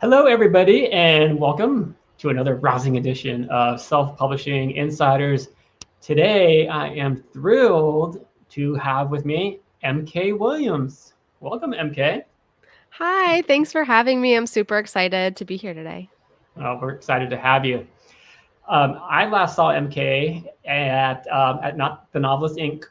Hello, everybody, and welcome to another rousing edition of Self-Publishing Insiders. Today, I am thrilled to have with me MK Williams. Welcome, MK. Hi, thanks for having me. I'm super excited to be here today. We're excited to have you. I last saw MK at not the Novelist Inc.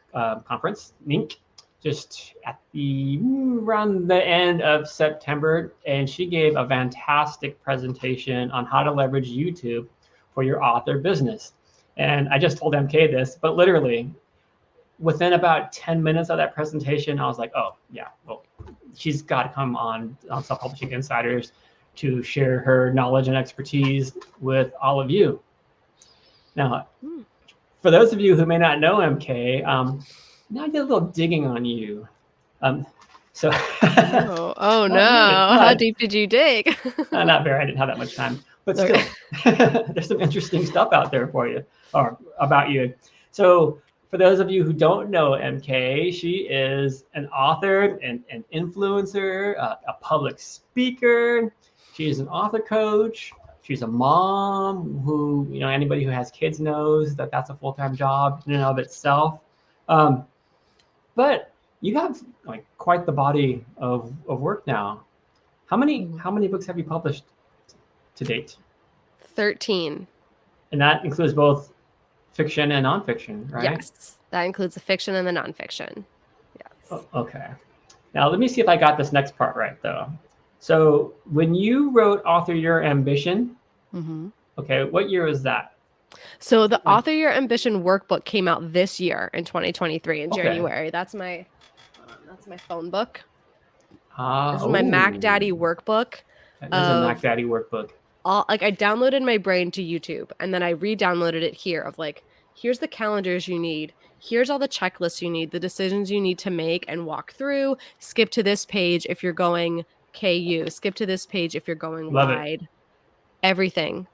Conference, Inc. Just at around the end of September, and she gave a fantastic presentation on how to leverage YouTube for your author business. And I just told MK this, but literally within about 10 minutes of that presentation, I was like, oh yeah, well, she's got to come on Self-Publishing Insiders to share her knowledge and expertise with all of you. Now, for those of you who may not know MK, now I did a little digging on you. Oh no! How deep did you dig? Not very. I didn't have that much time, but still, there's some interesting stuff out there for you or about you. So, for those of you who don't know MK, she is an author, an influencer, a public speaker. She is an author coach. She's a mom who, anybody who has kids knows that that's a full-time job in and of itself. But you have like quite the body of work now. How many books have you published to date? 13. And that includes both fiction and nonfiction, right? Yes, that includes the fiction and the nonfiction. Yes. Oh, okay. Now let me see if I got this next part right, though. So when you wrote Author Your Ambition, okay, what year was that? So the Author Your Ambition workbook came out this year in 2023 in January. That's my phone book. This is my Mac Daddy workbook. That is a Mac Daddy workbook. I downloaded my brain to YouTube, and then I re-downloaded it here of like, here's the calendars you need. Here's all the checklists you need, the decisions you need to make and walk through. Skip to this page if you're going KU. Skip to this page if you're going wide. Everything.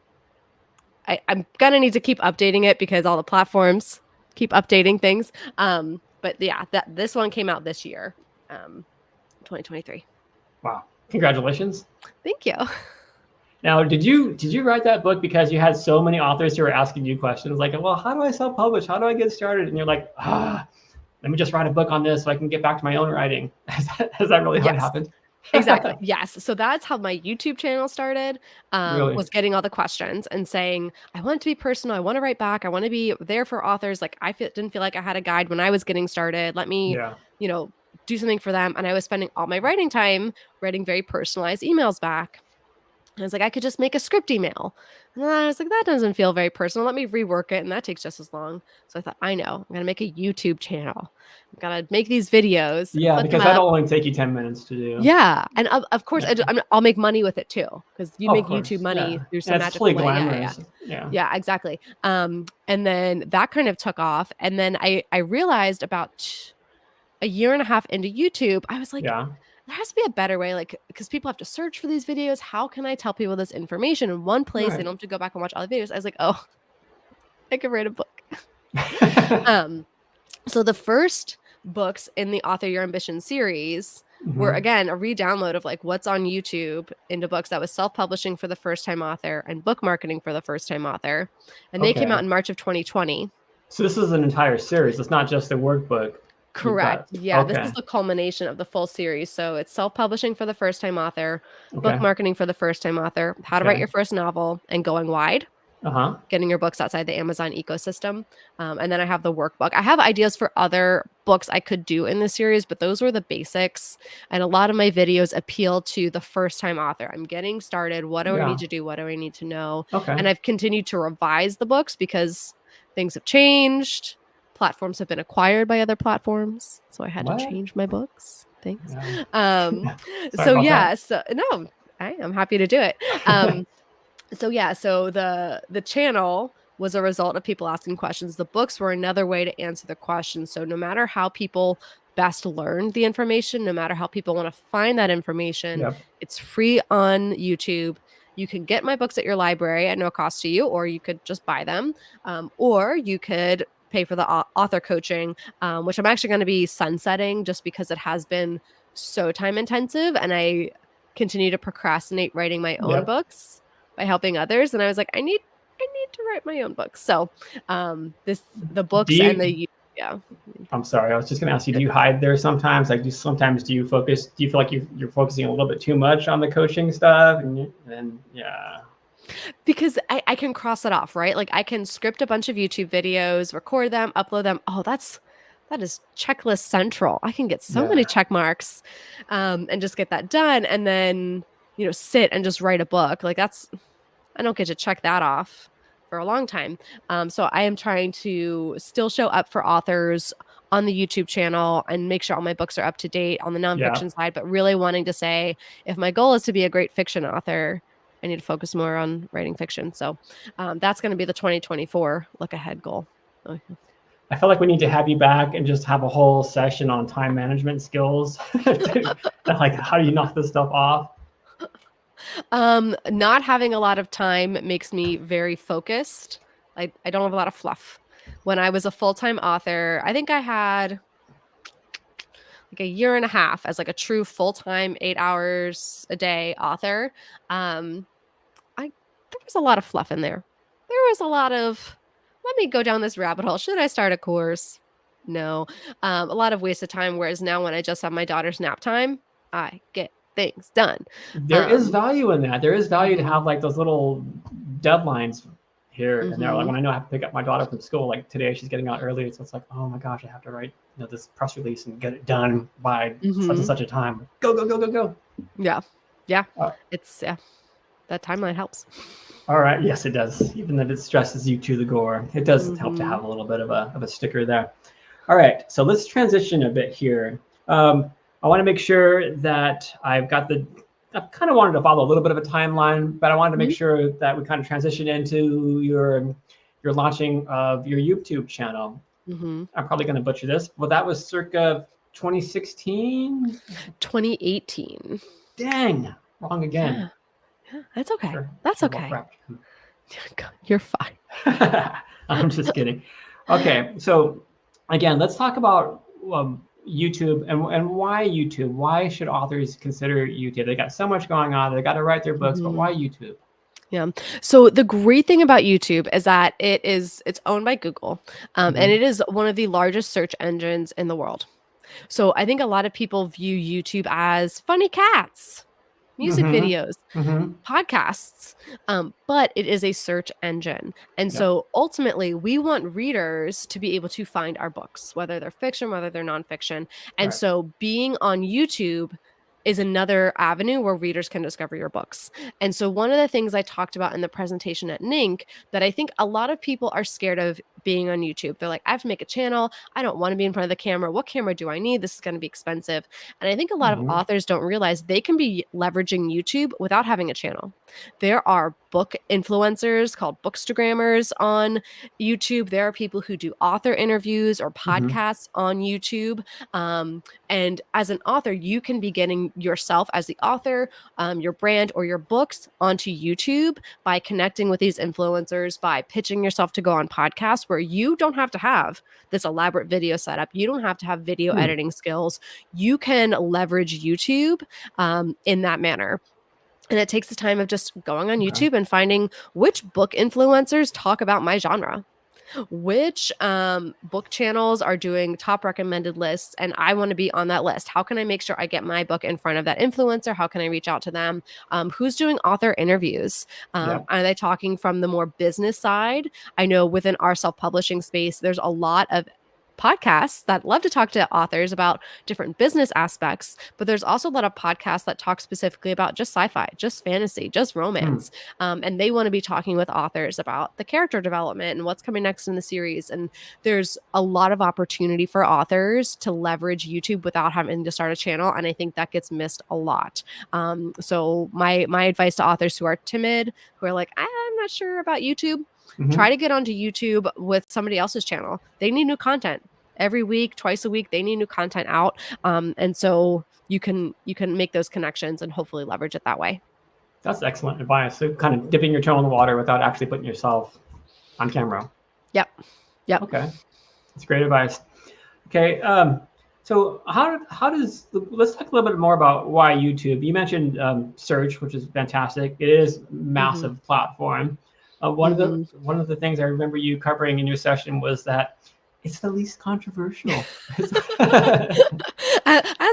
I'm going to need to keep updating it because all the platforms keep updating things. But yeah, this one came out this year, 2023. Wow. Congratulations. Thank you. Now, did you write that book because you had so many authors who were asking you questions like, well, how do I self-publish? How do I get started? And you're like, let me just write a book on this so I can get back to my own writing. Is that really how it happened? Exactly. Yes. So that's how my YouTube channel started, was getting all the questions and saying, I want it to be personal. I want to write back. I want to be there for authors. Like didn't feel like I had a guide when I was getting started. Let me, do something for them. And I was spending all my writing time writing very personalized emails back. And I was like, I could just make a script email. And then I was like, that doesn't feel very personal. Let me rework it. And that takes just as long. So I thought, I know, I'm going to make a YouTube channel. I'm going to make these videos. Yeah, because that'll only take you 10 minutes to do. Yeah. And of course, I'll make money with it too. Because you make YouTube money through some magical way. Glamorous. Yeah, exactly. And then that kind of took off. And then I realized about a year and a half into YouTube, I was like, there has to be a better way, like, because people have to search for these videos. How can I tell people this information in one place? They don't have to go back and watch all the videos. I was like, oh, I could write a book. So the first books in the Author Your Ambition series were, again, a re-download of like what's on YouTube into books. That was self-publishing for the first-time author and book marketing for the first-time author. And they came out in March of 2020. So this is an entire series. It's not just a workbook. Correct. Yeah, this is the culmination of the full series. So it's self-publishing for the first-time author, book marketing for the first-time author, how to write your first novel, and going wide, getting your books outside the Amazon ecosystem. And then I have the workbook. I have ideas for other books I could do in this series, but those were the basics. And a lot of my videos appeal to the first-time author. I'm getting started. What do I need to do? What do I need to know? And I've continued to revise the books because things have changed. Platforms have been acquired by other platforms, so I had to change my books. Thanks. I'm happy to do it. So the channel was a result of people asking questions. The books were another way to answer the questions. So no matter how people best learn the information, no matter how people want to find that information, it's free on YouTube. You can get my books at your library at no cost to you, or you could just buy them, or you could pay for the author coaching, which I'm actually going to be sunsetting just because it has been so time intensive. And I continue to procrastinate writing my own books by helping others. And I was like, I need to write my own books. So the books and the I'm sorry, I was just going to ask you, do you hide there sometimes? Like, do you feel like you're focusing a little bit too much on the coaching stuff? And yeah. Because I can cross it off, right? Like I can script a bunch of YouTube videos, record them, upload them. Oh, that is checklist central. I can get so many check marks and just get that done. And then, sit and just write a book. Like I don't get to check that off for a long time. So I am trying to still show up for authors on the YouTube channel and make sure all my books are up to date on the nonfiction side, but really wanting to say, if my goal is to be a great fiction author, I need to focus more on writing fiction. So that's going to be the 2024 look ahead goal. I feel like we need to have you back and just have a whole session on time management skills. Like, how do you knock this stuff off? Not having a lot of time makes me very focused. I don't have a lot of fluff. When I was a full-time author, I think I had like a year and a half as like a true full-time 8 hours a day author. There was a lot of fluff in there. There was a lot of, let me go down this rabbit hole. Should I start a course? No. A lot of wasted time. Whereas now when I just have my daughter's nap time, I get things done. There is value in that. There is value to have like those little deadlines here and there. Like when I know I have to pick up my daughter from school, like today she's getting out early, so it's like, oh my gosh, I have to write this press release and get it done by such and such a time. Go. Yeah. It's that timeline helps. All right. Yes, it does. Even if it stresses you to the gore, it does help to have a little bit of a sticker there. All right. So let's transition a bit here. I want to make sure that I kind of wanted to follow a little bit of a timeline, but I wanted to make sure that we kind of transition into your launching of your YouTube channel. I'm probably going to butcher this, but that was circa 2016? 2018. Dang, wrong again. Yeah, that's okay. Sure. That's okay. You're fine. I'm just kidding. Okay, so again, let's talk about YouTube and why YouTube. Why should authors consider YouTube? They got so much going on. They got to write their books, but why YouTube? Yeah. So the great thing about YouTube is that it's owned by Google, and it is one of the largest search engines in the world. So I think a lot of people view YouTube as funny cats, music videos, podcasts, but it is a search engine. And so ultimately we want readers to be able to find our books, whether they're fiction, whether they're nonfiction. And so being on YouTube is another avenue where readers can discover your books. And so one of the things I talked about in the presentation at NINC that I think a lot of people are scared of being on YouTube. They're like, I have to make a channel. I don't want to be in front of the camera. What camera do I need? This is going to be expensive. And I think a lot of authors don't realize they can be leveraging YouTube without having a channel. There are book influencers called bookstagrammers on YouTube. There are people who do author interviews or podcasts on YouTube. And as an author, you can be getting yourself as the author, your brand or your books onto YouTube by connecting with these influencers, by pitching yourself to go on podcasts where you don't have to have this elaborate video setup. You don't have to have video editing skills. You can leverage YouTube in that manner. And it takes the time of just going on YouTube and finding which book influencers talk about my genre, which book channels are doing top recommended lists, and I want to be on that list. How can I make sure I get my book in front of that influencer? How can I reach out to them? Who's doing author interviews? Are they talking from the more business side? I know within our self-publishing space, there's a lot of podcasts that love to talk to authors about different business aspects, but there's also a lot of podcasts that talk specifically about just sci-fi, just fantasy, just romance. And they want to be talking with authors about the character development and what's coming next in the series. And there's a lot of opportunity for authors to leverage YouTube without having to start a channel. And I think that gets missed a lot. So my advice to authors who are timid, who are like, I'm not sure about YouTube, try to get onto YouTube with somebody else's channel. They need new content every week, twice a week. They need new content out. And so you can make those connections and hopefully leverage it that way. That's excellent advice. So kind of dipping your toe in the water without actually putting yourself on camera. Yep. Okay. That's great advice. Okay. So how does, let's talk a little bit more about why YouTube. You mentioned search, which is fantastic. It is massive platform. One of the things I remember you covering in your session was that it's the least controversial. As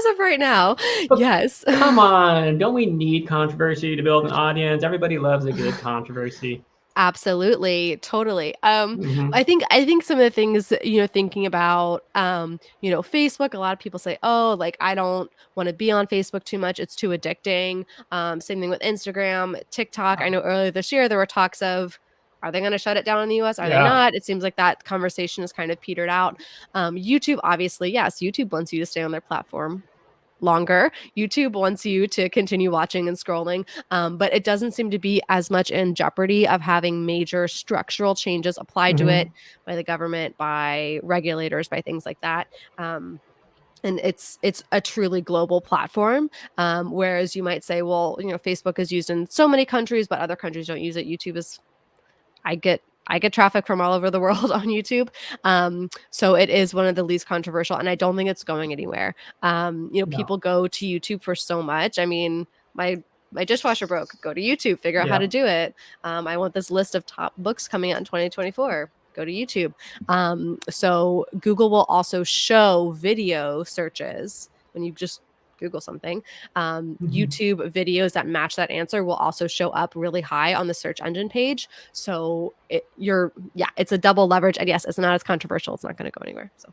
of right now, but yes. Come on, don't we need controversy to build an audience? Everybody loves a good controversy. Absolutely. Totally. I think some of the things, thinking about, Facebook, a lot of people say, oh, like, I don't want to be on Facebook too much. It's too addicting. Same thing with Instagram, TikTok. I know earlier this year, there were talks of, are they going to shut it down in the US? Are they not? It seems like that conversation has kind of petered out. YouTube, obviously, yes, YouTube wants you to stay on their platform longer. YouTube wants you to continue watching and scrolling, but it doesn't seem to be as much in jeopardy of having major structural changes applied to it by the government, by regulators, by things like that. And it's a truly global platform, whereas you might say, well, Facebook is used in so many countries, but other countries don't use it. YouTube is, I get traffic from all over the world on YouTube. So it is one of the least controversial, and I don't think it's going anywhere. People go to YouTube for so much. I mean, my dishwasher broke. Go to YouTube, figure out how to do it. I want this list of top books coming out in 2024. Go to YouTube. So Google will also show video searches when you just Google something. YouTube videos that match that answer will also show up really high on the search engine page. So it's a double leverage. And yes, it's not as controversial. It's not going to go anywhere. So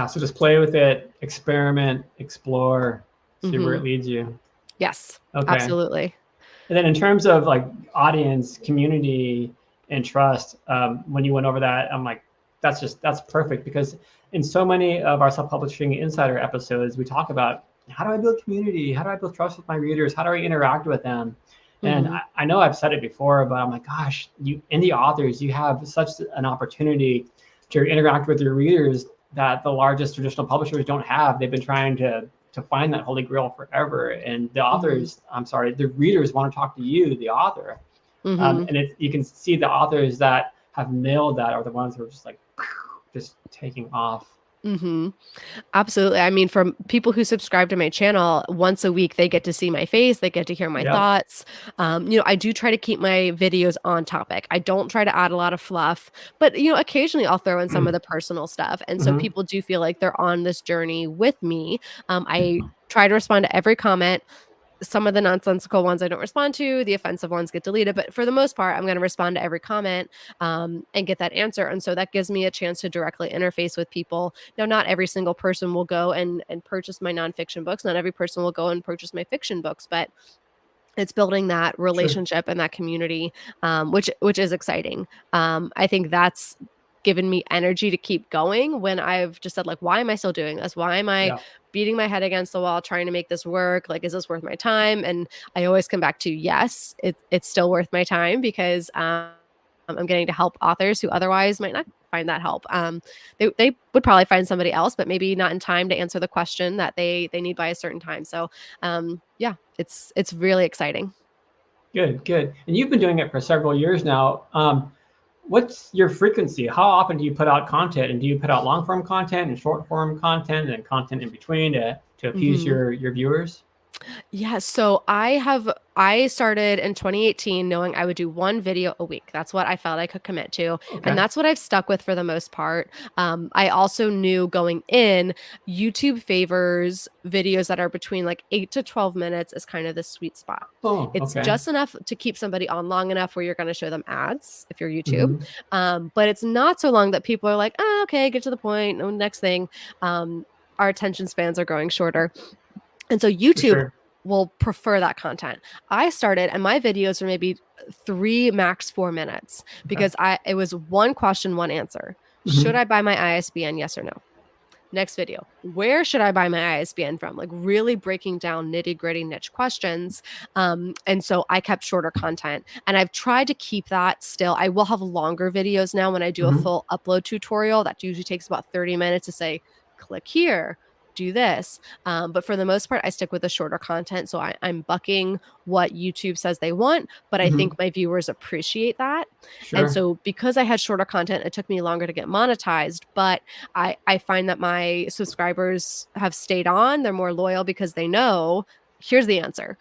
so just play with it, experiment, explore, see where it leads you. Yes, absolutely. And then in terms of like audience, community, and trust, when you went over that, I'm like, that's perfect, because in so many of our self-publishing insider episodes, we talk about, how do I build community? How do I build trust with my readers? How do I interact with them? And I know I've said it before, but I'm like, gosh, indie authors, you have such an opportunity to interact with your readers that the largest traditional publishers don't have. They've been trying to find that holy grail forever. And the authors, the readers want to talk to you, the author. And you can see the authors that have nailed that are the ones who are just like, just taking off. Absolutely. I mean, from people who subscribe to my channel, once a week, they get to see my face. They get to hear my thoughts. I do try to keep my videos on topic. I don't try to add a lot of fluff, but, occasionally I'll throw in some of the personal stuff. And so people do feel like they're on this journey with me. I try to respond to every comment. Some of the nonsensical ones I don't respond to, the offensive ones get deleted, but for the most part, I'm going to respond to every comment and get that answer. And so that gives me a chance to directly interface with people. Now, not every single person will go and purchase my nonfiction books. Not every person will go and purchase my fiction books, but it's building that relationship and that community, which is exciting. I think that's given me energy to keep going when I've just said, like, why am I still doing this? Why am I beating my head against the wall trying to make this work? Like, is this worth my time? And I always come back to, yes, it's still worth my time, because I'm getting to help authors who otherwise might not find that help. They would probably find somebody else, but maybe not in time to answer the question that they need by a certain time. So it's really exciting. Good. And you've been doing it for several years now. What's your frequency? How often do you put out content? And do you put out long form content and short form content and content in between to appease your viewers? Yeah, so I started in 2018 knowing I would do one video a week. That's what I felt I could commit to. And that's what I've stuck with for the most part. I also knew going in, YouTube favors videos that are between like 8 to 12 minutes is kind of the sweet spot. It's just enough to keep somebody on long enough where you're going to show them ads if you're YouTube. But it's not so long that people are like, oh, okay, get to the point. No, next thing. Our attention spans are growing shorter. And so YouTube will prefer that content. I started, and my videos were maybe 3, max 4 minutes, because it was one question, one answer. Should I buy my ISBN? Yes or no? Next video. Where should I buy my ISBN from? Like, really breaking down nitty-gritty niche questions. And so I kept shorter content, and I've tried to keep that still. I will have longer videos now when I do a full upload tutorial. That usually takes about 30 minutes to say, click here, do this. But for the most part, I stick with the shorter content. So I'm bucking what YouTube says they want, but I think my viewers appreciate that. Sure. And so because I had shorter content, it took me longer to get monetized, but I find that my subscribers have stayed on. They're more loyal because they know, here's the answer.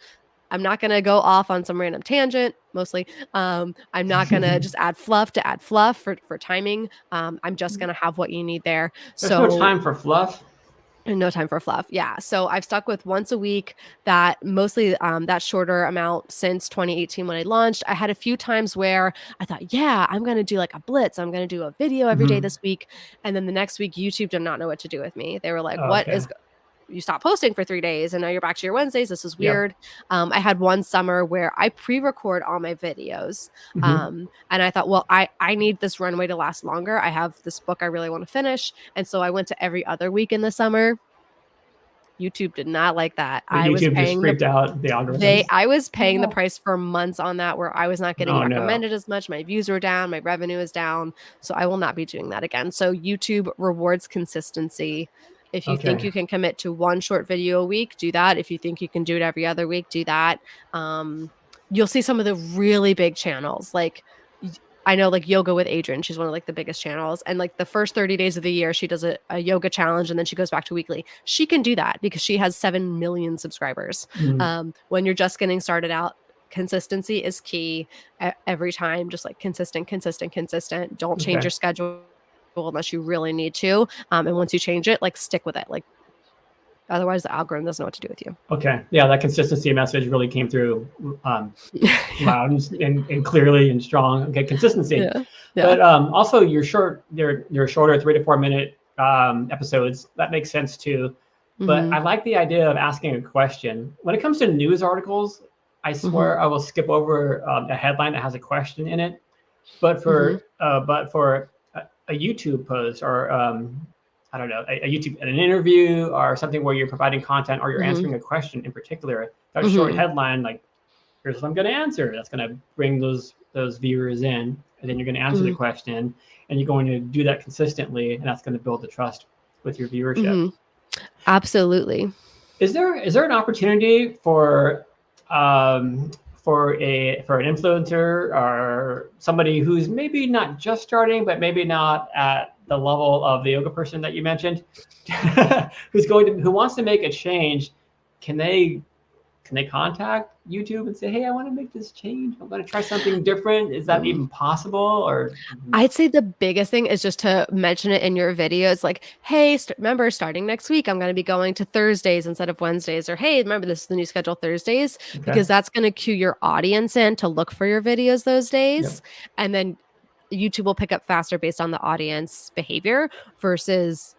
I'm not going to go off on some random tangent, mostly. I'm not going to just add fluff to add fluff for timing. I'm just going to have what you need there. There's no time for fluff. No time for fluff. Yeah. So I've stuck with once a week, that mostly that shorter amount since 2018 when I launched. I had a few times where I thought, yeah, I'm going to do like a blitz. I'm going to do a video every day this week. And then the next week, YouTube did not know what to do with me. They were like, you stopped posting for 3 days and now you're back to your Wednesdays. This is weird. Yep. I had one summer where I pre-record all my videos. And I thought, well, I need this runway to last longer. I have this book I really want to finish. And so I went to every other week in the summer. YouTube did not like that. I was paying freaked out the algorithms. I was paying the price for months on that, where I was not getting recommended as much. My views were down, my revenue is down. So I will not be doing that again. So YouTube rewards consistency. If you think you can commit to one short video a week, do that. If you think you can do it every other week, do that. You'll see some of the really big channels. Like, I know like Yoga with Adrian, she's one of like the biggest channels. And like the first 30 days of the year, she does a yoga challenge and then she goes back to weekly. She can do that because she has 7 million subscribers. When you're just getting started out, consistency is key every time. Just like consistent. Don't change your schedule unless you really need to. And once you change it, like stick with it. Like otherwise the algorithm doesn't know what to do with you. Okay. Yeah, that consistency message really came through loud and clearly and strong. Okay, consistency. Yeah. But also your shorter 3 to 4 minute episodes, that makes sense too. But I like the idea of asking a question. When it comes to news articles, I swear I will skip over a headline that has a question in it. But for a YouTube post or I don't know, a YouTube, an interview or something where you're providing content or you're answering a question in particular, that short headline, like, here's what I'm going to answer. That's going to bring those viewers in, and then you're going to answer the question, and you're going to do that consistently, and that's going to build the trust with your viewership. Absolutely. Is there an opportunity for an influencer or somebody who's maybe not just starting, but maybe not at the level of the yoga person that you mentioned, who wants to make a change? Can they contact YouTube and say, hey, I want to make this change. I'm going to try something different. Is that even possible? Or I'd say the biggest thing is just to mention it in your videos. Like, hey, remember, starting next week, I'm going to be going to Thursdays instead of Wednesdays. Or, hey, remember, this is the new schedule, Thursdays. Because that's going to cue your audience in to look for your videos those days. And then YouTube will pick up faster based on the audience behavior versus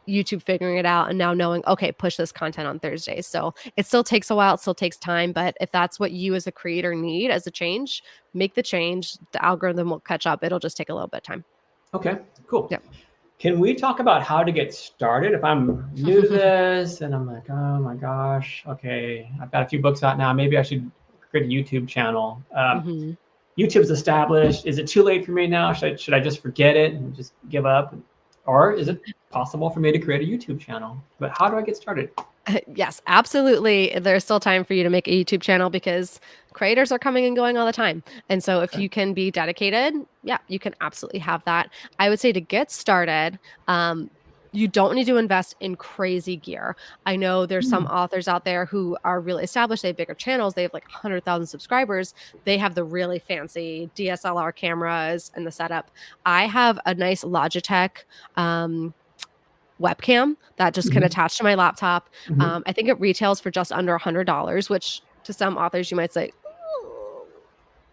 YouTube figuring it out and now knowing, okay, push this content on Thursdays. So it still takes a while. It still takes time. But if that's what you as a creator need as a change, make the change. The algorithm will catch up. It'll just take a little bit of time. Okay, cool. Yep. Can we talk about how to get started? If I'm new to this and I'm like, oh my gosh, okay, I've got a few books out now. Maybe I should create a YouTube channel. YouTube's established. Is it too late for me now? Should I just forget it and just give up? Or is it possible for me to create a YouTube channel? But how do I get started? Yes, absolutely. There's still time for you to make a YouTube channel because creators are coming and going all the time. And so if you can be dedicated, yeah, you can absolutely have that. I would say to get started, you don't need to invest in crazy gear. I know there's some authors out there who are really established. They have bigger channels. They have like 100,000 subscribers. They have the really fancy DSLR cameras and the setup. I have a nice Logitech webcam that just can attach to my laptop. I think it retails for just under $100, which to some authors you might say,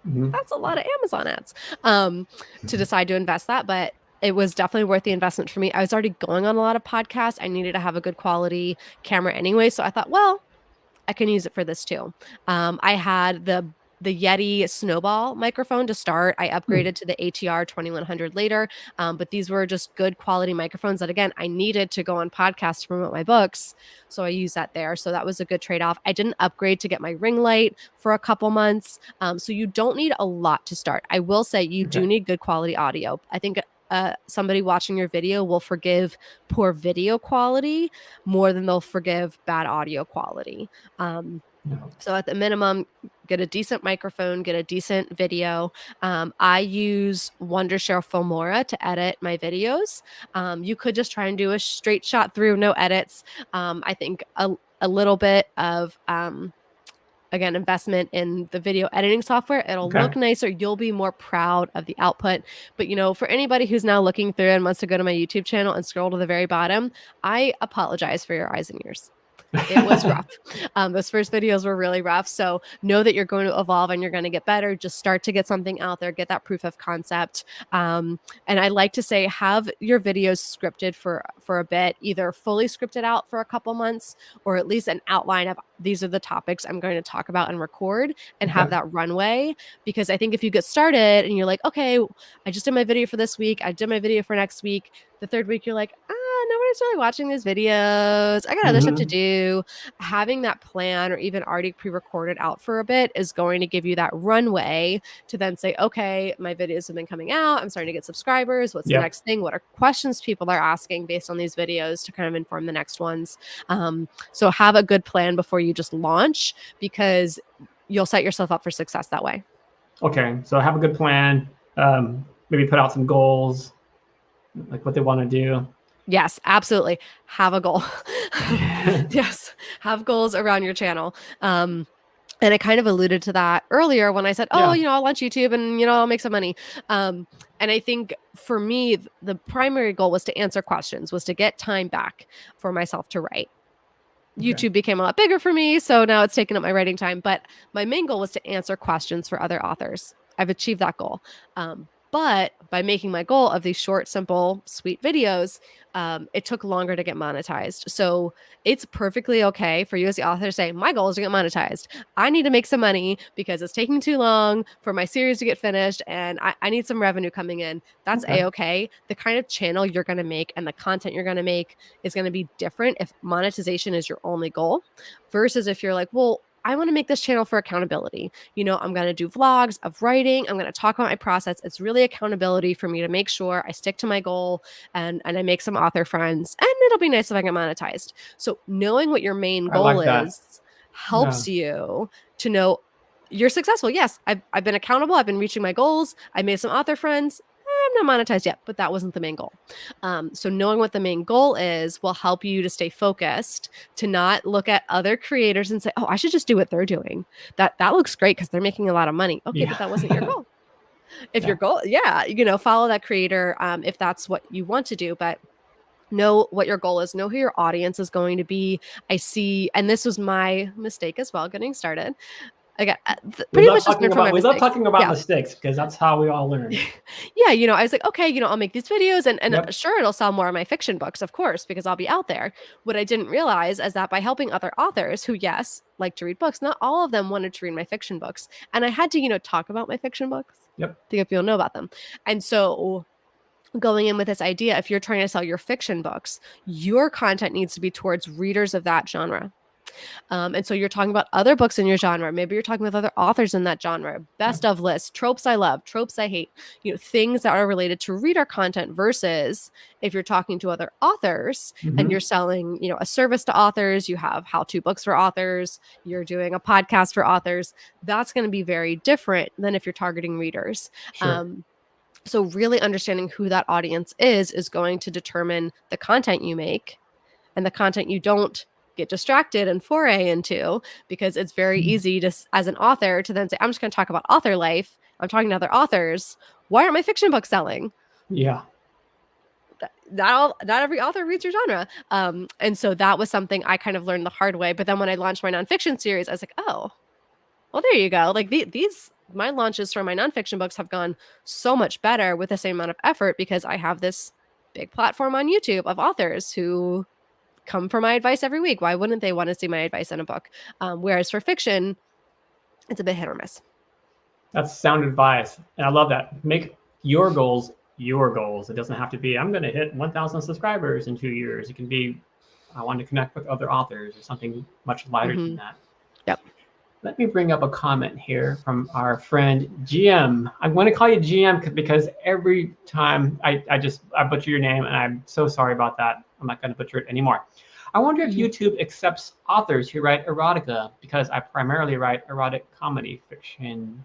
that's a lot of Amazon ads to decide to invest that. But it was definitely worth the investment for me. I was already going on a lot of podcasts. I needed to have a good quality camera anyway. So I thought, well, I can use it for this too. I had the Yeti Snowball microphone to start. I upgraded to the ATR 2100 later. But these were just good quality microphones that, again, I needed to go on podcasts to promote my books. So I used that there. So that was a good trade-off. I didn't upgrade to get my ring light for a couple months. So you don't need a lot to start. I will say you do need good quality audio. I think somebody watching your video will forgive poor video quality more than they'll forgive bad audio quality. So at the minimum, get a decent microphone, get a decent video. I use Wondershare Filmora to edit my videos. You could just try and do a straight shot through, no edits. I think a little bit of, again, investment in the video editing software, it'll look nicer. You'll be more proud of the output. But, for anybody who's now looking through and wants to go to my YouTube channel and scroll to the very bottom, I apologize for your eyes and ears. It was rough. Those first videos were really rough. So know that you're going to evolve and you're going to get better. Just start to get something out there, get that proof of concept. And I like to say, have your videos scripted for a bit, either fully scripted out for a couple months, or at least an outline of these are the topics I'm going to talk about and record, and have that runway. Because I think if you get started and you're like, okay, I just did my video for this week, I did my video for next week, the third week you're like, nobody's really watching these videos, I got other stuff to do. Having that plan or even already pre-recorded out for a bit is going to give you that runway to then say, okay, my videos have been coming out, I'm starting to get subscribers, what's the next thing, what are questions people are asking based on these videos to kind of inform the next ones. So have a good plan before you just launch, because you'll set yourself up for success that way. Okay, so have a good plan, maybe put out some goals, like what they want to do. Yes, absolutely. Have a goal. Yes, have goals around your channel. And I kind of alluded to that earlier when I said, I'll launch YouTube and, I'll make some money. And I think for me, the primary goal was to answer questions, was to get time back for myself to write. YouTube became a lot bigger for me, so now it's taken up my writing time. But my main goal was to answer questions for other authors. I've achieved that goal. But by making my goal of these short, simple, sweet videos, it took longer to get monetized. So it's perfectly okay for you as the author to say, my goal is to get monetized. I need to make some money because it's taking too long for my series to get finished, and I need some revenue coming in. That's A-okay. The kind of channel you're going to make and the content you're going to make is going to be different if monetization is your only goal versus if you're like, well, I want to make this channel for accountability. I'm going to do vlogs of writing. I'm going to talk about my process. It's really accountability for me to make sure I stick to my goal and I make some author friends, and it'll be nice if I get monetized. So knowing what your main goal is helps you to know you're successful. Yes, I've been accountable. I've been reaching my goals. I made some author friends. I'm not monetized yet, but that wasn't the main goal. So knowing what the main goal is will help you to stay focused, to not look at other creators and say, oh, I should just do what they're doing. That looks great because they're making a lot of money. Okay, but that wasn't your goal. If your goal, follow that creator if that's what you want to do, but know what your goal is, know who your audience is going to be. I see, and this was my mistake as well, getting started. Pretty much just we love talking about mistakes because that's how we all learn. I was like, okay, I'll make these videos and sure, it'll sell more of my fiction books, of course, because I'll be out there. What I didn't realize is that by helping other authors who, yes, like to read books, not all of them wanted to read my fiction books. And I had to, talk about my fiction books to get people to know about them. And so going in with this idea, if you're trying to sell your fiction books, your content needs to be towards readers of that genre. And so you're talking about other books in your genre. Maybe you're talking with other authors in that genre. Best of lists, tropes I love, tropes I hate, things that are related to reader content versus if you're talking to other authors and you're selling, a service to authors, you have how-to books for authors, you're doing a podcast for authors. That's going to be very different than if you're targeting readers. Sure. So really understanding who that audience is going to determine the content you make and the content you don't get distracted and foray into, because it's very easy to, as an author, to then say, I'm just going to talk about author life. I'm talking to other authors. Why aren't my fiction books selling? Yeah. Not every author reads your genre. And so that was something I kind of learned the hard way. But then when I launched my nonfiction series, I was like, oh, well, there you go. Like my launches for my nonfiction books have gone so much better with the same amount of effort because I have this big platform on YouTube of authors who come for my advice every week. Why wouldn't they want to see my advice in a book? Whereas for fiction, it's a bit hit or miss. That's sound advice. And I love that. Make your goals your goals. It doesn't have to be, I'm going to hit 1,000 subscribers in 2 years. It can be, I want to connect with other authors or something much lighter than that. Yep. Let me bring up a comment here from our friend GM. I'm going to call you GM because every time I butcher your name, and I'm so sorry about that. I'm not going to butcher it anymore. I wonder if YouTube accepts authors who write erotica, because I primarily write erotic comedy fiction.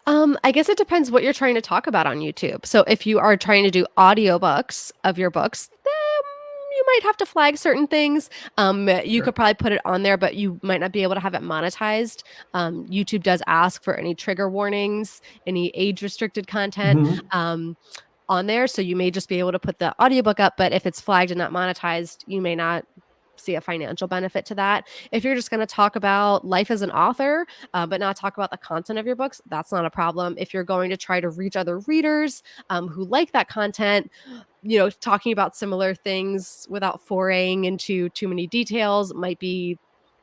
I guess it depends what you're trying to talk about on YouTube. So if you are trying to do audiobooks of your books, then you might have to flag certain things. You could probably put it on there, but you might not be able to have it monetized. YouTube does ask for any trigger warnings, any age restricted content on there. So you may just be able to put the audiobook up, but if it's flagged and not monetized, you may not see a financial benefit to that. If you're just going to talk about life as an author, but not talk about the content of your books, that's not a problem. If you're going to try to reach other readers who like that content, talking about similar things without foraying into too many details might be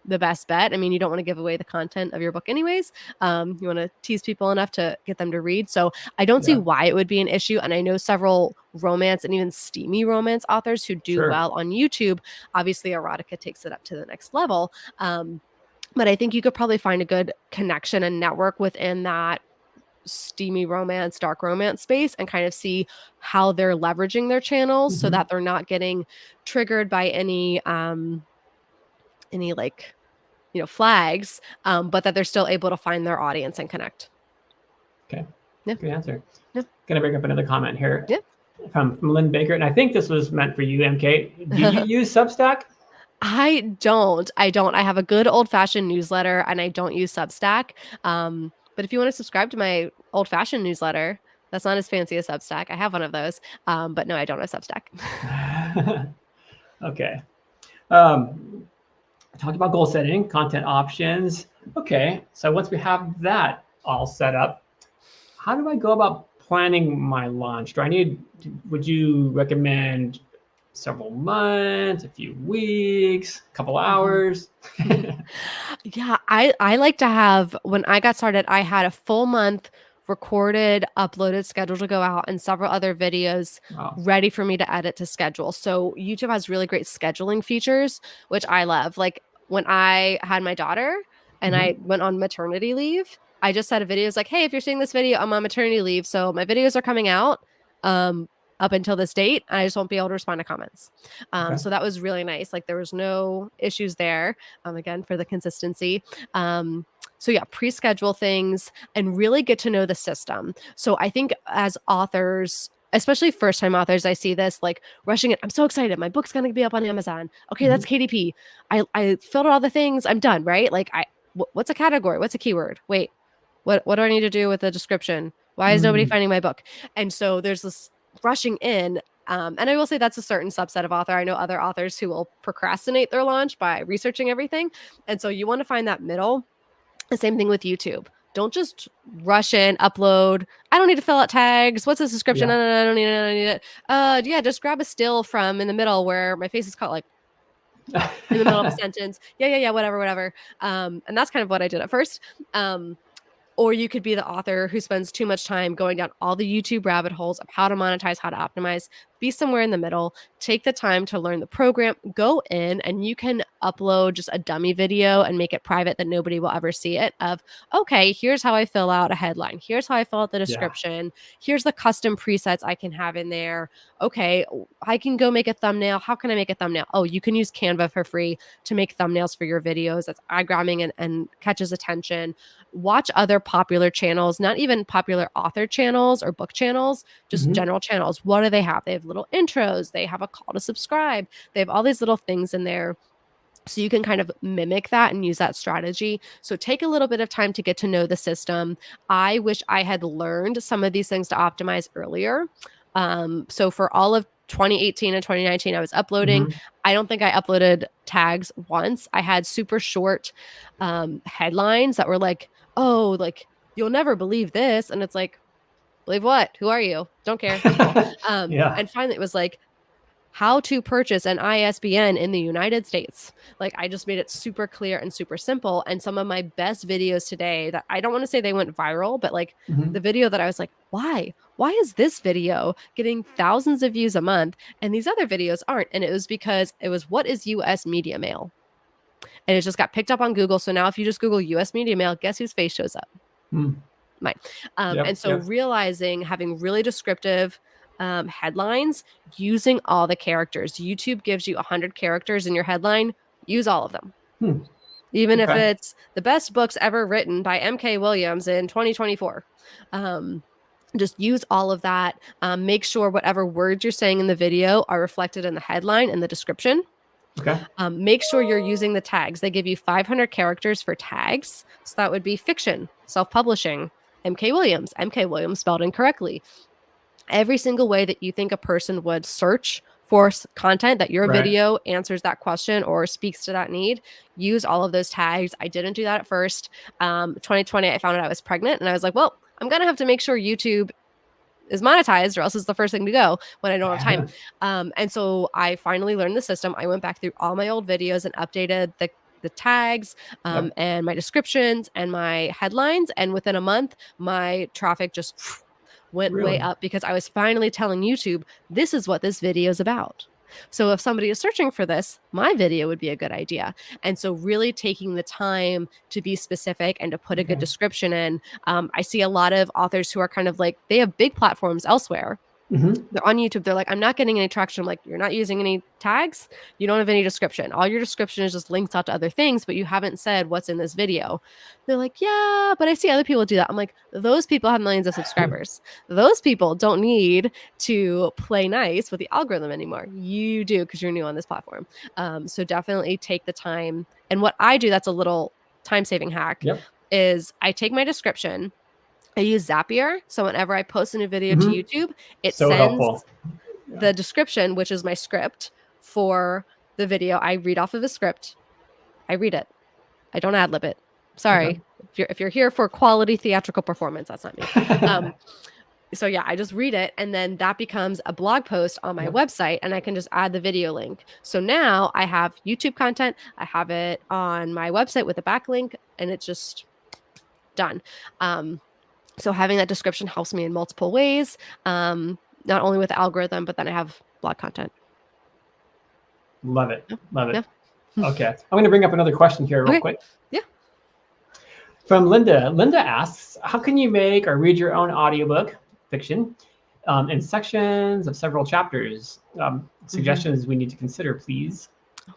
the best bet. I mean, you don't want to give away the content of your book anyways. You want to tease people enough to get them to read. So I don't see why it would be an issue. And I know several romance and even steamy romance authors who do well on YouTube. Obviously, Erotica takes it up to the next level. But I think you could probably find a good connection and network within that steamy romance, dark romance space, and kind of see how they're leveraging their channels so that they're not getting triggered by any like, flags, but that they're still able to find their audience and connect. Okay. Yeah. Good answer. Yeah. Gonna bring up another comment here from Lynn Baker, and I think this was meant for you, MK. Do you use Substack? I don't. I have a good old-fashioned newsletter, and I don't use Substack. But if you want to subscribe to my old-fashioned newsletter, that's not as fancy as Substack. I have one of those, but no, I don't have Substack. Okay. Talked about goal setting, content options. Okay, so once we have that all set up, how do I go about planning my launch? Would you recommend several months, a few weeks, a couple hours? Yeah, I like to have, when I got started, I had a full month recorded, uploaded, scheduled to go out, and several other videos ready for me to edit to schedule. So YouTube has really great scheduling features, which I love. Like when I had my daughter and I went on maternity leave, I just had a video. It's like, hey, if you're seeing this video, I'm on maternity leave. So my videos are coming out up until this date. I just won't be able to respond to comments. So that was really nice. Like there was no issues there, again, for the consistency. So yeah, pre-schedule things and really get to know the system. So I think as authors, especially first-time authors, I see this like rushing it. I'm so excited. My book's going to be up on Amazon. Okay, that's KDP. I filled out all the things. I'm done, right? Like what's a category? What's a keyword? Wait, what do I need to do with the description? Why is nobody finding my book? And so there's this rushing in. And I will say that's a certain subset of author. I know other authors who will procrastinate their launch by researching everything. And so you want to find that middle. The same thing with YouTube. Don't just rush in, upload. I don't need to fill out tags. What's the description? I don't need it. Yeah, just grab a still from in the middle where my face is caught like in the middle of a sentence. Yeah, whatever. And that's kind of what I did at first. Or you could be the author who spends too much time going down all the YouTube rabbit holes of how to monetize, how to optimize. Be somewhere in the middle. Take the time to learn the program. Go in and you can upload just a dummy video and make it private that nobody will ever see it of, okay, here's how I fill out a headline. Here's how I fill out the description. Here's the custom presets I can have in there. Okay, I can go make a thumbnail. How can I make a thumbnail? Oh, you can use Canva for free to make thumbnails for your videos. That's eye-grabbing and catches attention. Watch other popular channels, not even popular author channels or book channels, just general channels. What do they have? They have little intros. They have a call to subscribe. They have all these little things in there. So you can kind of mimic that and use that strategy. So take a little bit of time to get to know the system. I wish I had learned some of these things to optimize earlier. So for all of 2018 and 2019, I was uploading. I don't think I uploaded tags once. I had super short headlines that were like, oh, like, you'll never believe this. And it's like, believe what? Who are you? Don't care. And finally it was like, how to purchase an ISBN in the United States. Like I just made it super clear and super simple. And some of my best videos today that I don't want to say they went viral, but like the video that I was like, why is this video getting thousands of views a month and these other videos aren't? And it was because it was, what is US media mail? and it just got picked up on Google. So now if you just Google US Media Mail, guess whose face shows up? Mine. And so realizing having really descriptive headlines, using all the characters. YouTube gives you 100 characters in your headline. Use all of them. Even if it's the best books ever written by M.K. Williams in 2024. Just use all of that. Make sure whatever words you're saying in the video are reflected in the headline and the description. Make sure you're using the tags. They give you 500 characters for tags. So that would be fiction, self-publishing, M.K. Williams spelled incorrectly. Every single way that you think a person would search for content that your video answers that question or speaks to that need, use all of those tags. I didn't do that at first. 2020, I found out I was pregnant and I was like, well, I'm going to have to make sure YouTube is monetized or else it's the first thing to go when I don't have time. And so I finally learned the system. I went back through all my old videos and updated the tags and my descriptions and my headlines. And within a month, my traffic just went way up because I was finally telling YouTube, this is what this video is about. So if somebody is searching for this, my video would be a good idea. And so really taking the time to be specific and to put a good description in. I see a lot of authors who are kind of like, they have big platforms elsewhere. They're on YouTube. They're like, I'm not getting any traction. I'm like, you're not using any tags. You don't have any description. All your description is just links out to other things, but you haven't said what's in this video. They're like, yeah, but I see other people do that. I'm like, those people have millions of subscribers. Those people don't need to play nice with the algorithm anymore. You do because you're new on this platform. So definitely take the time. And what I do, that's a little time-saving hack, is I take my description. I use Zapier. So whenever I post a new video to YouTube, it sends the description, which is my script for the video. I read off of the script. I read it. I don't ad-lib it. Sorry. If you're here for quality theatrical performance, that's not me. So yeah, I just read it and then that becomes a blog post on my website and I can just add the video link. So now I have YouTube content. I have it on my website with a backlink and it's just done. So having that description helps me in multiple ways, not only with the algorithm, but then I have blog content. Love it. Love it. Okay. I'm going to bring up another question here real quick. Yeah. From Linda. Linda asks, how can you make or read your own audiobook, fiction, in sections of several chapters? Suggestions we need to consider, please.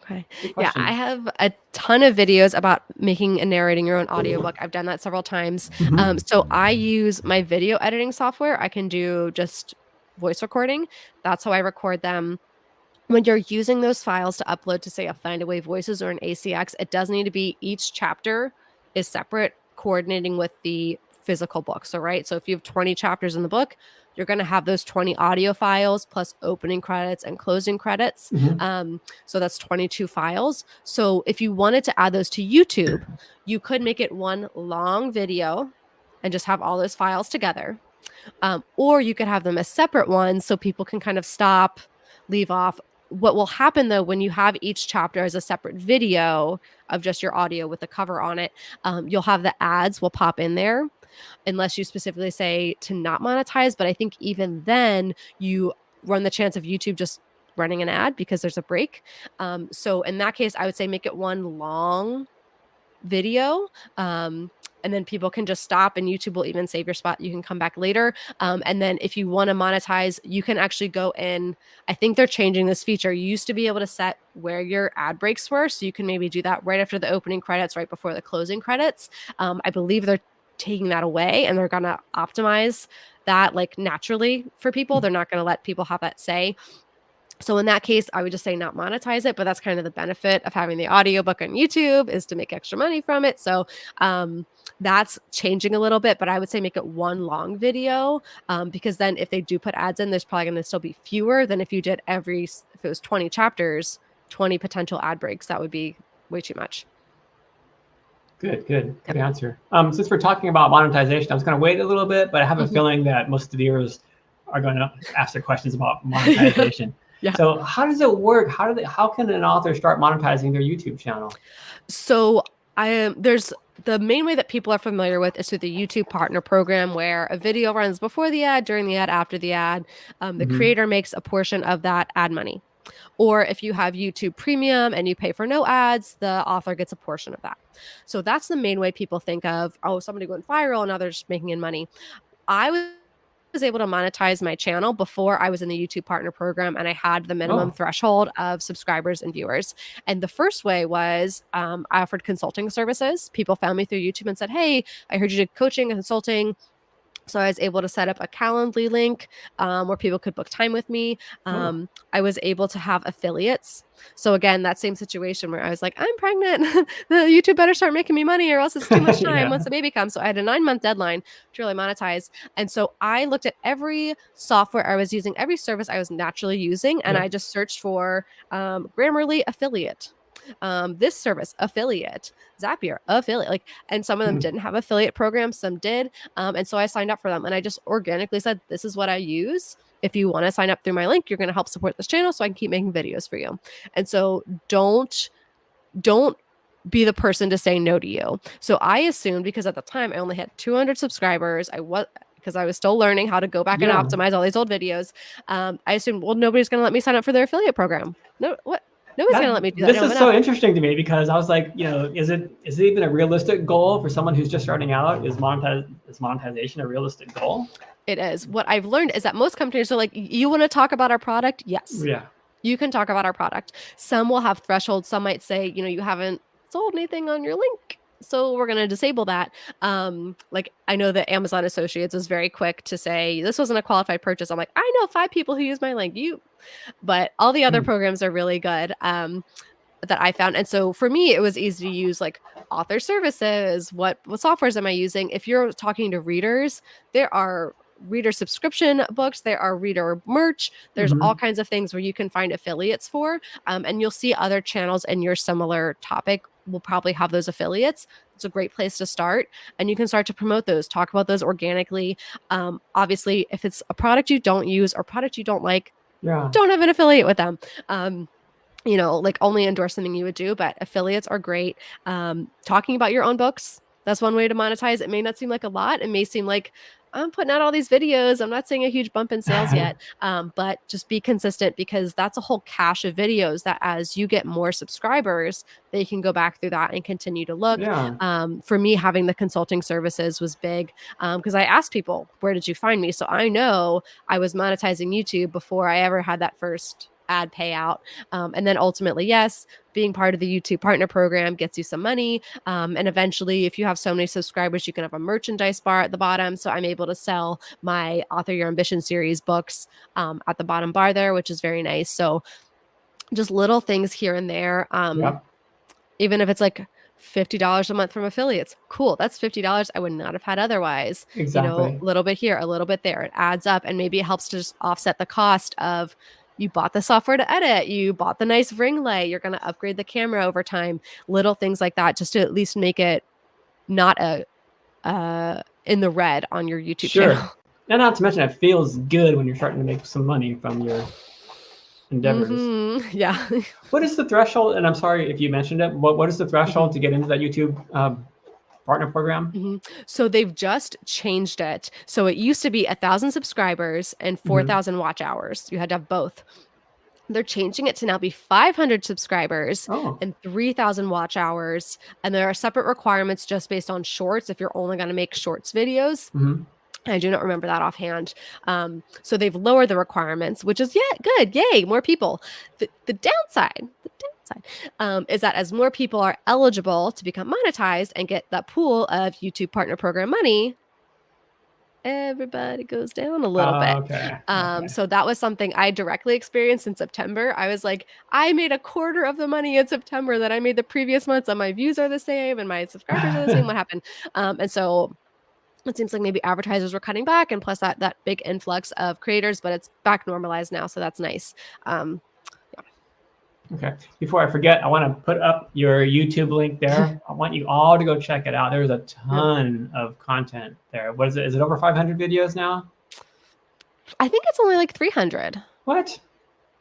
Okay. Yeah, I have a ton of videos about making and narrating your own audiobook. I've done that several times. So I use my video editing software. I can do just voice recording. That's how I record them. When you're using those files to upload to, say, a Findaway Voices or an ACX, it does need to be each chapter is separate, coordinating with the physical book. So, right. So if you have 20 chapters in the book, you're going to have those 20 audio files plus opening credits and closing credits. So that's 22 files. So if you wanted to add those to YouTube, you could make it one long video and just have all those files together. Or you could have them as separate ones so people can kind of stop, leave off. What will happen though, when you have each chapter as a separate video of just your audio with the cover on it, you'll have the ads will pop in there. Unless you specifically say to not monetize. But I think even then you run the chance of YouTube just running an ad because there's a break. So in that case, I would say make it one long video. And then people can just stop and YouTube will even save your spot. You can come back later. And then if you want to monetize, you can actually go in. I think they're changing this feature. You used to be able to set where your ad breaks were. So you can maybe do that right after the opening credits, right before the closing credits. I believe they're taking that away and they're going to optimize that like naturally for people. They're not going to let people have that say. So in that case, I would just say not monetize it, but that's kind of the benefit of having the audiobook on YouTube is to make extra money from it. So that's changing a little bit, but I would say make it one long video because then if they do put ads in, there's probably going to still be fewer than if you did if it was 20 chapters, 20 potential ad breaks. That would be way too much. Good answer. Since we're talking about monetization, I was going to wait a little bit, but I have a feeling that most of the viewers are going to ask their questions about monetization. So how does it work? How can an author start monetizing their YouTube channel? So there's the main way that people are familiar with is through the YouTube Partner Program, where a video runs before the ad, during the ad, after the ad. The creator makes a portion of that ad money. Or if you have YouTube Premium and you pay for no ads, the author gets a portion of that. So that's the main way people think of, oh, somebody went viral and now they're just making in money. I was able to monetize my channel before I was in the YouTube Partner Program, and I had the minimum threshold of subscribers and viewers. And the first way was I offered consulting services. People found me through YouTube and said, hey, I heard you did coaching and consulting. So I was able to set up a Calendly link where people could book time with me. I was able to have affiliates. So again, that same situation where I was like, I'm pregnant. The YouTube better start making me money or else it's too much time once the baby comes. So I had a 9-month deadline to really monetize. And so I looked at every software I was using, every service I was naturally using, and I just searched for Grammarly affiliate. This service affiliate, Zapier affiliate, and some of them didn't have affiliate programs, some did. And so I signed up for them, and I just organically said, this is what I use. If you want to sign up through my link, you're going to help support this channel so I can keep making videos for you. And so don't be the person to say no to you. So I assumed, because at the time I only had 200 subscribers, because I was still learning how to go back and optimize all these old videos. I assumed, well, nobody's going to let me sign up for their affiliate program. No, what? Nobody's going to let me do that. This is so interesting to me, because I was like, is it even a realistic goal for someone who's just starting out? Is monetization a realistic goal? It is. What I've learned is that most companies are like, you want to talk about our product? Yes. Yeah. You can talk about our product. Some will have thresholds. Some might say, you haven't sold anything on your link, so we're going to disable that. I know that Amazon Associates is very quick to say, this wasn't a qualified purchase. I'm like, I know 5 people who use my link. But all the other programs are really good that I found. And so for me, it was easy to use, like author services. What softwares am I using? If you're talking to readers, there are reader subscription books, there are reader merch, there's all kinds of things where you can find affiliates for, and you'll see other channels in your similar topic will probably have those affiliates. It's a great place to start, and you can start to promote those, talk about those organically. Obviously, if it's a product you don't use or product you don't like, don't have an affiliate with them. Only endorse something you would do, but affiliates are great. Talking about your own books, that's one way to monetize. It may not seem like a lot. It may seem like I'm putting out all these videos. I'm not seeing a huge bump in sales yet, but just be consistent, because that's a whole cache of videos that as you get more subscribers, they can go back through that and continue to look. For me, having the consulting services was big, because I asked people, where did you find me? So I know I was monetizing YouTube before I ever had that first ad payout. And then ultimately, yes, being part of the YouTube Partner Program gets you some money. And eventually, if you have so many subscribers, you can have a merchandise bar at the bottom. So I'm able to sell my Author Your Ambition series books at the bottom bar there, which is very nice. So just little things here and there. Even if it's like $50 a month from affiliates, cool. That's $50 I would not have had otherwise. Exactly. A little bit here, a little bit there. It adds up, and maybe it helps to just offset the cost of, you bought the software to edit, you bought the nice ring light, you're going to upgrade the camera over time, little things like that, just to at least make it not in the red on your YouTube channel. And not to mention, it feels good when you're starting to make some money from your endeavors. Yeah. What is the threshold? And I'm sorry if you mentioned it. What is the threshold to get into that YouTube Partner Program? So they've just changed it. So it used to be 1,000 subscribers and 4,000 watch hours. You had to have both. They're changing it to now be 500 subscribers and 3,000 watch hours. And there are separate requirements just based on shorts, if you're only going to make shorts videos. I do not remember that offhand. So they've lowered the requirements, which is good. Yay, more people. The downside is that as more people are eligible to become monetized and get that pool of YouTube Partner Program money, everybody goes down a little bit. So that was something I directly experienced in September. I was like, I made a quarter of the money in September that I made the previous months, and my views are the same and my subscribers are the same. What happened? And so it seems like maybe advertisers were cutting back, and plus that big influx of creators, but it's back normalized now. So that's nice. Okay. Before I forget, I want to put up your YouTube link there. I want you all to go check it out. There's a ton of content there. What is it? Is it over 500 videos now? I think it's only like 300. What?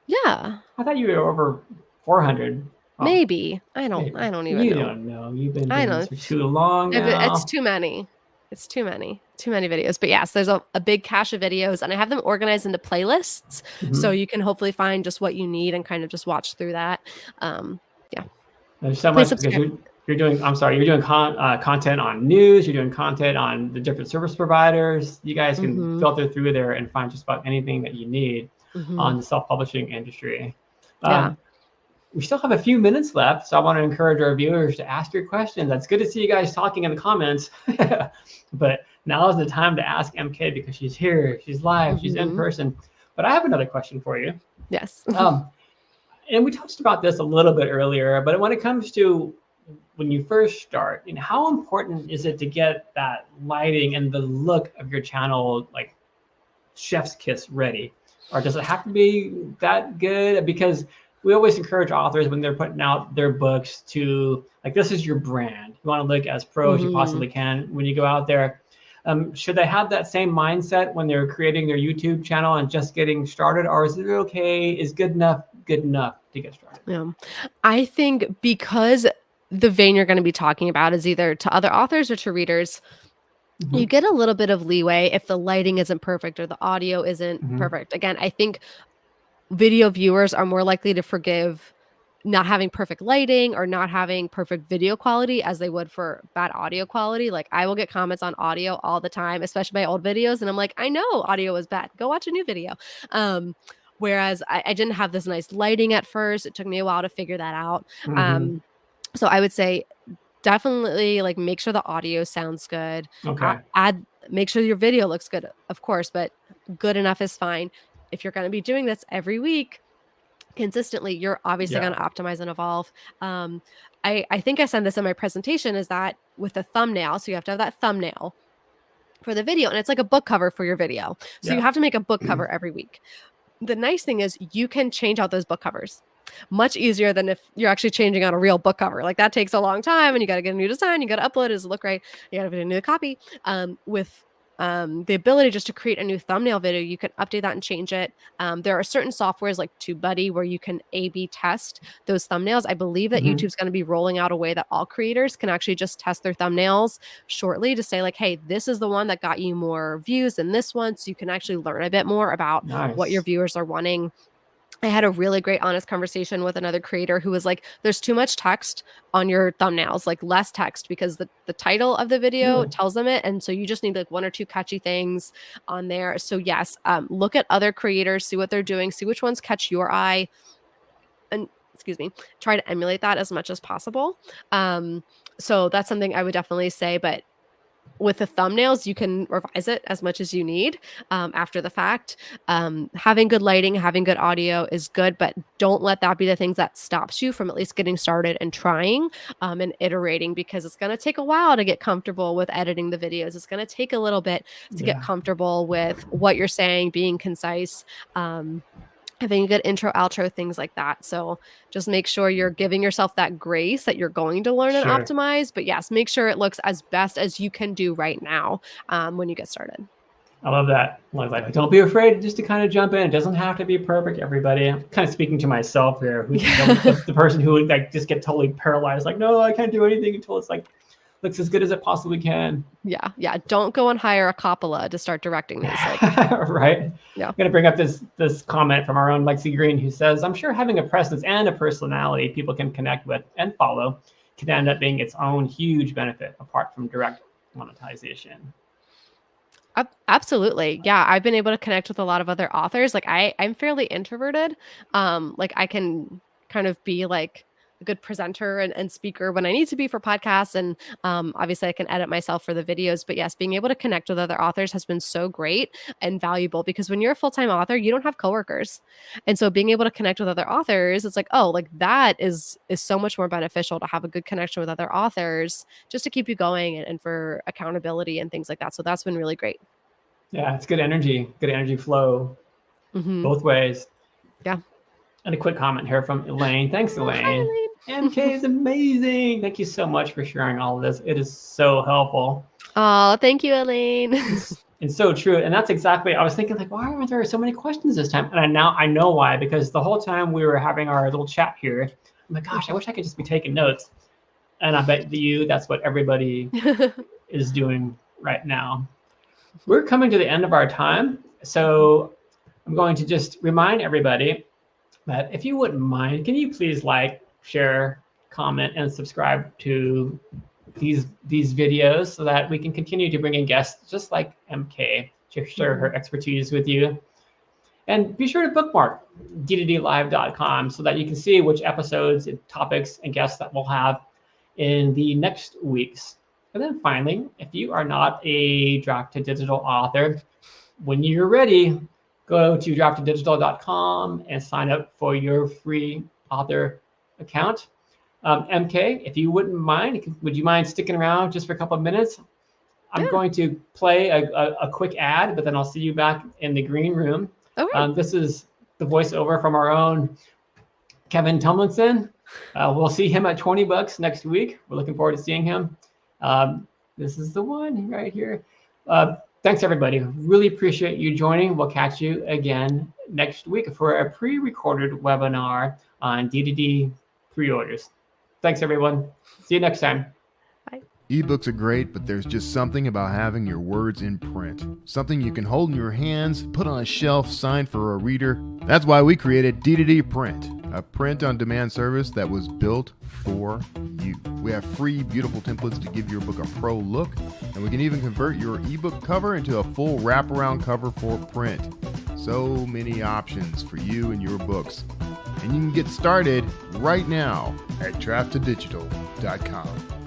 Yeah. I thought you were over 400. Oh, maybe. I don't even know. You don't know. You've been doing this for too long now. It's too many. It's too many videos. But yes, there's a big cache of videos, and I have them organized into playlists. So you can hopefully find just what you need and kind of just watch through that. Yeah. There's so much because you're doing content on news, you're doing content on the different service providers. You guys can filter through there and find just about anything that you need on the self-publishing industry. We still have a few minutes left, so I want to encourage our viewers to ask your questions. It's good to see you guys talking in the comments, but now is the time to ask MK because she's here, she's live, she's in person. But I have another question for you. Yes. And we touched about this a little bit earlier, but when it comes to when you first start, how important is it to get that lighting and the look of your channel like chef's kiss ready? Or does it have to be that good? Because we always encourage authors when they're putting out their books to, like, this is your brand. You want to look as pro as you possibly can when you go out there. Should they have that same mindset when they're creating their YouTube channel and just getting started? Or is it okay? Is good enough to get started? Yeah. I think because the vein you're going to be talking about is either to other authors or to readers, you get a little bit of leeway if the lighting isn't perfect or the audio isn't perfect. Again, I think video viewers are more likely to forgive not having perfect lighting or not having perfect video quality as they would for bad audio quality. Like, I will get comments on audio all the time, especially my old videos. And I'm like, I know audio is bad. Go watch a new video. Whereas I didn't have this nice lighting at first. It took me a while to figure that out. So I would say definitely like make sure the audio sounds good. Okay. Make sure your video looks good, of course, but good enough is fine. If you're going to be doing this every week consistently, you're obviously going to optimize and evolve. I think I said this in my presentation, is that with the thumbnail, so you have to have that thumbnail for the video, and it's like a book cover for your video. So you have to make a book cover every week. The nice thing is you can change out those book covers much easier than if you're actually changing out a real book cover. Like, that takes a long time, and you got to get a new design, you got to upload it, does it look right, you got to put a new copy. With the ability just to create a new thumbnail video, you can update that and change it. There are certain softwares like TubeBuddy where you can A/B test those thumbnails. I believe that YouTube's going to be rolling out a way that all creators can actually just test their thumbnails shortly to say, like, hey, this is the one that got you more views than this one. So you can actually learn a bit more about what your viewers are wanting. I had a really great honest conversation with another creator who was like, there's too much text on your thumbnails, like less text, because the title of the video tells them it. And so you just need like one or two catchy things on there. So yes, look at other creators, see what they're doing, see which ones catch your eye, and try to emulate that as much as possible. So that's something I would definitely say. But with the thumbnails, you can revise it as much as you need after the fact. Having good lighting, having good audio is good, but don't let that be the things that stops you from at least getting started and trying and iterating, because it's going to take a while to get comfortable with editing the videos. It's going to take a little bit to get comfortable with what you're saying, being concise, having a good intro, outro, things like that. So just make sure you're giving yourself that grace that you're going to learn and optimize. But yes, make sure it looks as best as you can do right now when you get started. I love that. Like, don't be afraid just to kind of jump in. It doesn't have to be perfect, everybody. I'm kind of speaking to myself here, who's the person who would like just get totally paralyzed. Like, no, I can't do anything until it's like looks as good as it possibly can. Yeah. Don't go and hire a Coppola to start directing these. Right. Yeah. I'm going to bring up this comment from our own Lexi Green, who says, I'm sure having a presence and a personality people can connect with and follow can end up being its own huge benefit apart from direct monetization. Absolutely. Yeah. I've been able to connect with a lot of other authors. Like I'm fairly introverted. Like I can kind of be like a good presenter and speaker when I need to be for podcasts. And obviously I can edit myself for the videos, but yes, being able to connect with other authors has been so great and valuable, because when you're a full-time author, you don't have coworkers. And so being able to connect with other authors, it's like, oh, like that is so much more beneficial to have a good connection with other authors just to keep you going and for accountability and things like that. So that's been really great. Yeah, it's good energy flow both ways. Yeah. And a quick comment here from Elaine. Thanks, Elaine. Hi, Elaine. MK is amazing. Thank you so much for sharing all of this. It is so helpful. Oh, thank you, Elaine. It's so true. And that's exactly, I was thinking like, why aren't there so many questions this time? And I know why, because the whole time we were having our little chat here, I'm like, gosh, I wish I could just be taking notes. And I bet that's what everybody is doing right now. We're coming to the end of our time, so I'm going to just remind everybody that if you wouldn't mind, can you please like, share, comment, and subscribe to these videos so that we can continue to bring in guests just like MK to share her expertise with you. And be sure to bookmark dddlive.com so that you can see which episodes and topics and guests that we'll have in the next weeks. And then finally, if you are not a Draft to Digital author, when you're ready, go to drafttodigital.com and sign up for your free author account. MK, if you wouldn't mind, would you mind sticking around just for a couple of minutes? I'm going to play a quick ad, but then I'll see you back in the green room. Okay. This is the voiceover from our own Kevin Tomlinson. We'll see him at $20 next week. We're looking forward to seeing him. This is the one right here. Thanks, everybody. Really appreciate you joining. We'll catch you again next week for a pre-recorded webinar on DDD pre-orders. Thanks, everyone. See you next time. Bye. Ebooks are great, but there's just something about having your words in print. Something you can hold in your hands, put on a shelf, sign for a reader. That's why we created DDD Print, a print-on-demand service that was built for you. We have free, beautiful templates to give your book a pro look, and we can even convert your ebook cover into a full wraparound cover for print. So many options for you and your books. And you can get started right now at drafttodigital.com.